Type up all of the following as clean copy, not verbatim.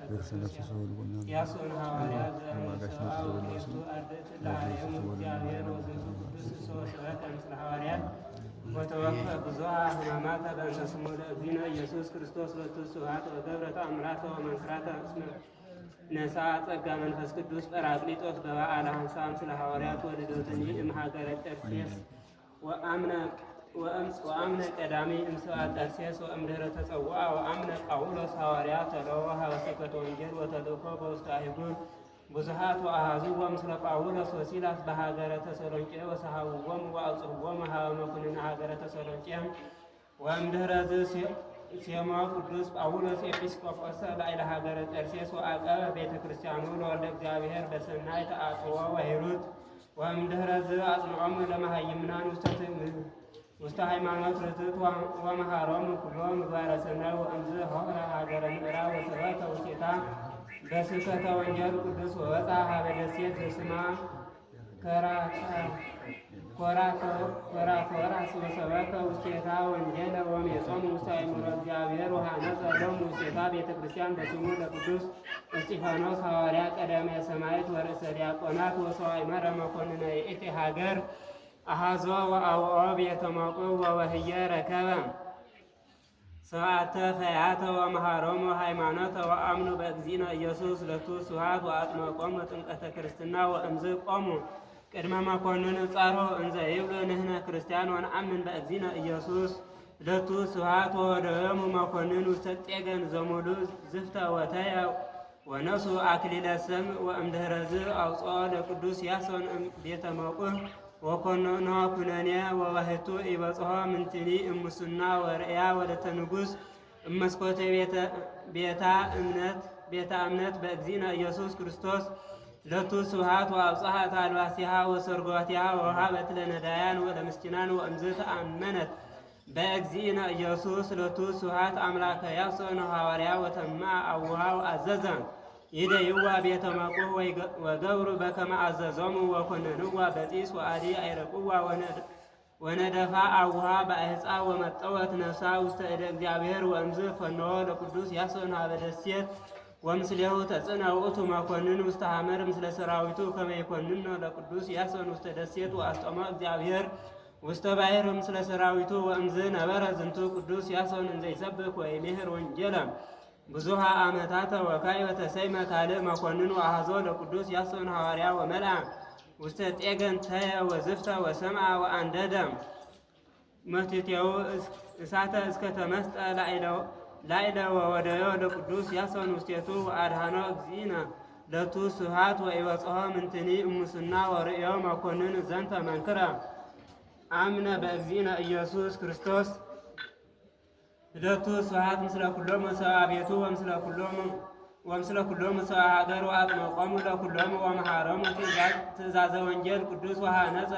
ያሱን ሐዋርያት ዘእምሰብአዊቱ አርድእት ለዓለሙ እግዚአብሔር ወዝንቱ ቅዱስ ሰበከ ምስለ ሐዋርያት ወተወክፈ ብዙኃ ሕማማተ በእንተ ስሙ ለእግዚእነ ኢየሱስ ክርስቶስ ሎቱ ስብሐት ወገብረ ተአምራተ ወመንክራተ እስመ ነሣ ጸጋ መንፈስ ቅዱስ ጰራቅሊጦስ በበዓለ ሀምሳ ምስለ ሐዋርያት ወልደትኒ እምሀገረ ጠርሴስ ወአምነ ቀዳሚ እምስብአ ጠርሴስ ወእምድኅረ ተጸውዐ ወአምነ ጳውሎስ ሐዋርያ ተለወ ሀበ ስብከተ ወንጌል ወተልእኮ በውስተ አህጉር ብዙኃት ወአኀዝዎ ምስለ ጳውሎስ ወሲላስ በሀገረ ተሰሎንቄ ወሰሐብዎሙ ወአውጽእዎሙ ሀበ መኩንነ ሀገረ ተሰሎንቄ ወእምድኅረ ሴሞ ቅዱስ ጳውሎስ ኤጲስቆጶስ ላዕለ ሀገረ ጠርሴስ ወዐቀበ ቤተ ክርስቲያኑ ለወልደ እግዚአብሔር በሰናይ ተአጽዎ ወሂሩት ወእምድኅረ አጽንዖሙ ለመሃይምናን ውስተ ሃይማኖት ርትዕት ወመሃሮሙ ኩሎ ምግባረ ሰናይ ወእምዝ ሆረ ሀገረ ምዕራብ ወሰበከ ውስቴታ በስብከተ ወንጌል ቅዱስ ወበጽሐ ሀበ ደሴት ዘስማ ኮራኮራስ ወሰበከ ውስቴታ ወንጌለ ወሜጾሙ ውስተ አእምሮ እግዚአብሔር ወሃነጸ ሎሙ ውስቴታ ቤተ ክርስቲያን በስሙ ለቅዱስ እስጢፋኖስ ሐዋርያ ቀዳማየ ሰማዕት ወርእሰ ዲያቆናት ወሰዋዕመረ መኮንነ ይእቲ ሀገር አሐዞ ወአውኦ ቤተ መቁዕ ወወህየ ረከበ ሰብዓተ ፈያተ ወመሃሮሙ ሃይማኖተ ወአምኑ በእግዚእነ ኢየሱስ ለቱ ስብሐት ወአጥመቆሙ ጥምቀተ ክርስትና ወእምዝ ቆሙ ቅድመ መኮንን ጻሮ እንዘ ይብሉ ንሕነ ክርስቲያን ወነአምን በእግዚእነ ኢየሱስ ለቱ ስብሐት ወወደዮሙ መኮንን ውስተ ጤገን ዘሙሉ ዝፍተ ወተየ ወነሱ አክሊለ ሰም ወእምድኅረ አውጽኦ ለቅዱስ ያሶን ቤተ መቁዕ ወኮኖ ኩነኔ ወባሕቱ ኢበጽሖ ምንትኒ እሙስና ወርእያ ወለተ ንጉሥ እመስኮተ ቤተ እምነት በእግዚእነ ኢየሱስ ክርስቶስ ለቱ ስብሐት ወአብጽሐት አልባሲሃ ወሰርጓቲሃ ወወሃበት ለነዳያን ወለምስኪናን ወእምዝ ተአመነት በእግዚእነ ኢየሱስ ለቱ ስብሐት አምላከ ያሶን ሐዋርያ ወተማ አውሃ አዘዘ ይደይዋ ቤተ መቁዕ ወገብሩ በከመ አዘዞሙ ወኮነንዋ በጢስ ወአዲ አይረቁዋ ወነደፋ አውሃ በአሕፃ ወመጠወት ነፍሳ ውስተ እደ እግዚአብሔር ወእምዝ ፈነወ ለቅዱስ ያሶን ሀበ ደሴት ወምስሌሁ ተጽዕነ ውእቱ መኮንን ውስተ ሐመር ምስለ ሰራዊቱ ከመ ይኰንኖ ለቅዱስ ያሶን ውስተ ደሴት ወአስጠሞ እግዚአብሔር ውስተ ባሕር ምስለ ሰራዊቱ ወእምዝ ነበረ ዝንቱ ቅዱስ ያሶን እንዘ ይሰብክ ወይሜህር ወንጌለ ብዙኃ ዓመታተ ወካዕበ ተሰይመ ካልእ መኮንን ወአሐዞ ለቅዱስ ያሶን ሐዋርያ ወመልአ ውስተ ጤገን ተየ ወዝፍተ ወሰምዐ ወአንደደ መትቴው እሳተ እስከ ተመስጠ ላዕለ ወወደዮ ለቅዱስ ያሶን ውስቴቱ ወአድኀኖ እግዚእነ ለቱ ስብሐት ወኢበጽሖ ምንትኒ እሙስና ወርእዮ መኮንን ዘንተ መንክረ አምነ በእግዚእነ ኢየሱስ ክርስቶስ ለቱ ስብሐት ምስለ ኩሎሙ ሰብአ ቤቱ ወምስለ ኩሎሙ ሰብአ ሀገር ወአጥመቆሙ ለኩሎሙ ወመሃሮሙ ትእዛዘ ወንጌል ቅዱስ ወሃነጸ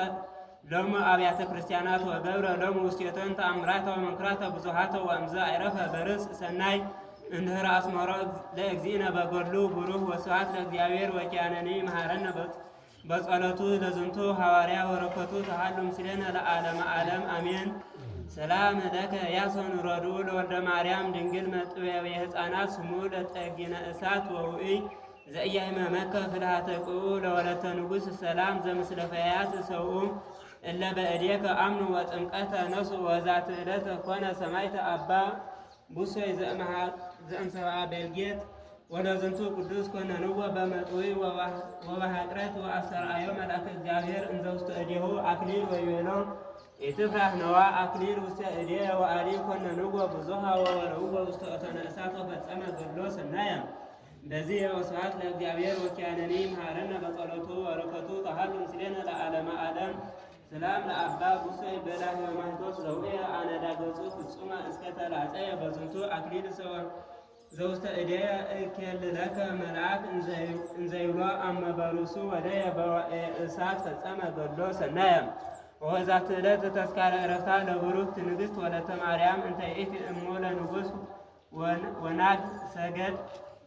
ሎሙ አብያተ ክርስቲያናት ወገብረ ሎሙ ውስቴቶን ተአምራተ ወመንክራተ ብዙኃተ ወእምዝ አይረፈ በርእስ ሰናይ እንድኅረ አስመሮ ለእግዚእነ በገድሉ ቡሩህ ወስብሐት ለእግዚአብሔር ወኪያነኒ መሃረነ በጸሎቱ ለዝንቱ ሐዋርያ ወረከቱ ተሃሉ ምስሌነ ለዓለመ ዓለም አሜን። ሰላም ለከ ያሶን ረድኡ ለወልደ ማርያም ድንግል መጥበብ የሕፃናት ስሙ ለጠጊነ እሳት ወውእይ ዘኢያሕመመከ ፍልሃተ ቅኡ ለወለተ ንጉሥ ሰላም ዘምስለ ፈያት ሰውኡ እለ በእዴከ አምኑ ወጥምቀተ ነሱ ወዛት ዕለት ኮነ ሰማዕተ አባ ቡሶይ ዘእምሰብአ ቤልጌት ወለዝንቱ ቅዱስ ኮነንዎ በመጥውዕ ወበሃቅረት ወአስተርአዮ መልአከ እግዚአብሔር እንዘ ውስተ እዴሁ አክሊል ወይቤሎ ኢትፍራህ ነዋ አክሊል ውስተ እዴየ ወአዲ ኮነንዎ ብዙኃ ወወረውዎ ውስተ እቶነ እሳት ወፈጸመ ገድሎ ሰናየ በዚህ ወስብሐት ለእግዚአብሔር ወኪያነኒ መሃረነ በጸሎቱ ወረከቱ ተሃሉ ምስሌነ ለዓለመ ዓለም። ሰላም ለአባ ቡሶይ በላህየ ማኅቶት ዘውዕየ አነዳ ገጹ ፍጹመ እስከ ተላጸየ በዝንቱ አክሊል ዘውስተ እዴየ እኬልለከ መልአክ እንዘይብሎ አመበሉሱ ወደየ በወዕየ እሳት ፈጸመ ገድሎ ሰናየ ወዛት ዕለት ተስካረ ዕረፍታ ለብሩክት ንግሥት ወለተ ማርያም እንተ ይእቲ እሙ ለንጉሥ ወናግ ሰገድ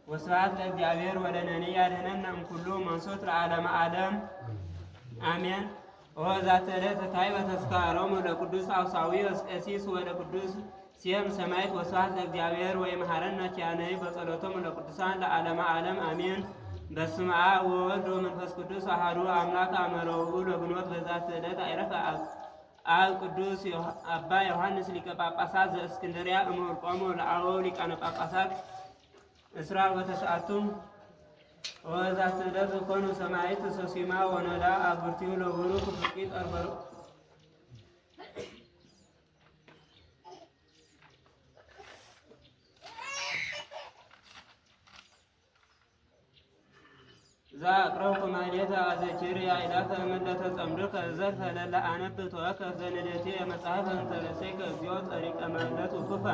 ወስብሐት ለእግዚአብሔር ወለነኒ ያድኅነነ እምኩሉ መንሱት ለዓለመ ዓለም አሜን። ወዛት ዕለት ካዕበ ተስካሮሙ ለቅዱስ አውሳዊዮስ ቀሲስ ወለቅዱስ ሲም ሰማዕት ወስብሐት ለእግዚአብሔር ወይምሐረነ ኪያነይ በጸሎቶም ለቅዱሳን ለዓለመ ዓለም አሜን። በስመ አብ ወወልድ ወመንፈስ ቅዱስ አሐዱ አምላክ አመረው ለግኖት በዛት ዕለት አይረፈ አብ ቅዱስ አባ ዮሐንስ ሊቀ ጳጳሳት ዘእስክንድርያ እምወርቆሙ ለአበው ሊቃነ ጳጳሳት እስራ ወተስዓቱም ወዛት ዕለት ኮኑ ሰማዕት ሰሲማ ወነዳ አብርቲሁ ለቡሩክ ፍቂት አርበሩ ዛቅረው ኩማሌታ አዘኪር ያይላተ መለተ ጸምዱከ ዘርፈ ለለ አነብብ ተወከፍ ዘንደቴ መጽሐፈ እንተረሰይከ እግዚኦ ጸሪቀ መለት ውኩፈ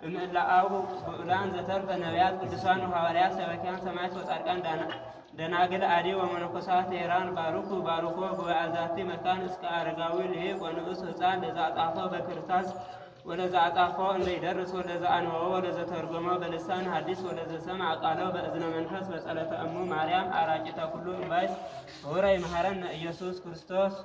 እምእላአው ብዑላን ዘተርፈ ነቢያት ቅዱሳን ሐዋርያት ሰበኪያን ሰማዕት ወጻድቃን ደናግል አዲ ወመነኮሳት ሄራን ባርኩ ባርኮ ጉባኤ መካን እስከ አረጋዊ ልሂቅ ወንዑስ ሕፃን ለዛ ጻፈው በክርታስ ወለዛ አጻፈው እንደይደርስ ወለዛ አንወው ወለዛ ተርጎመው በልሳን ሐዲስ ወለዛ ሰምዐ ቃለው በእዝነ መንፈስ በጸሎተ እሙ ማርያም አራቂተ ኩሉ እምባይስ ወራይ መሐረነ ኢየሱስ ክርስቶስ